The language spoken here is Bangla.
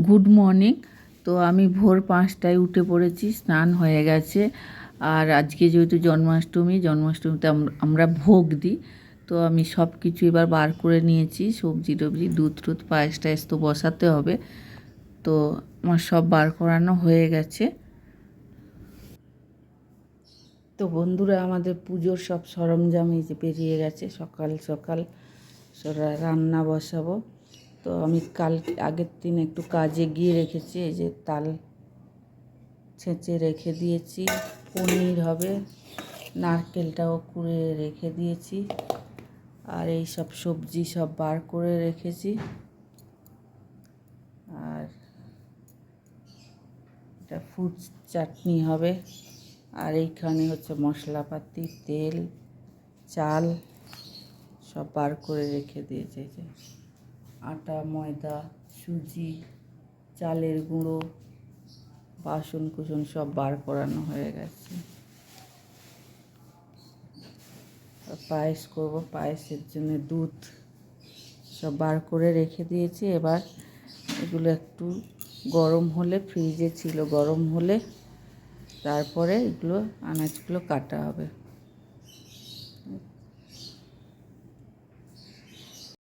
Good morning. তো আমি ভোর 5টায় উঠে পড়েছি, স্নান হয়ে গেছে। আর আজকে যেহেতু জন্মাষ্টমীতে আমরা ভোগ দিই, তো আমি সব কিছু এবার বার করে নিয়েছি। সবজি টবজি, দুধ টুধ, পায়েস টায়েস তো বসাতে হবে। তো আমার সব বার করানো হয়ে গেছে। তো বন্ধুরা, আমাদের পুজোর সব সরঞ্জাম এই যে বেরিয়ে গেছে। সকাল সকাল রান্না বসাবো। তো আমি আগের দিন একটু কাজে গিয়ে রেখেছি। এই যে তাল ছেঁচে রেখে দিয়েছি, পনির হবে, নারকেলটাও কুড়ে রেখে দিয়েছি, আর এই সব সবজি সব বার করে রেখেছি। আর এটা ফ্রুট চাটনি হবে। আর এইখানে হচ্ছে মশলাপাতি, তেল, চাল সব বার করে রেখে দিয়েছে। যে আটা, ময়দা, সুজি, চালের গুঁড়ো, বাসন কুসন সব বার করানো হয়ে গেছে। পায়েস করব, পায়েসের জন্য দুধ সব বার করে রেখে দিয়েছি। এবার এগুলো একটু গরম হলে, ফ্রিজে ছিল, গরম হলে তারপরে এগুলো আনাজগুলো কাটা হবে।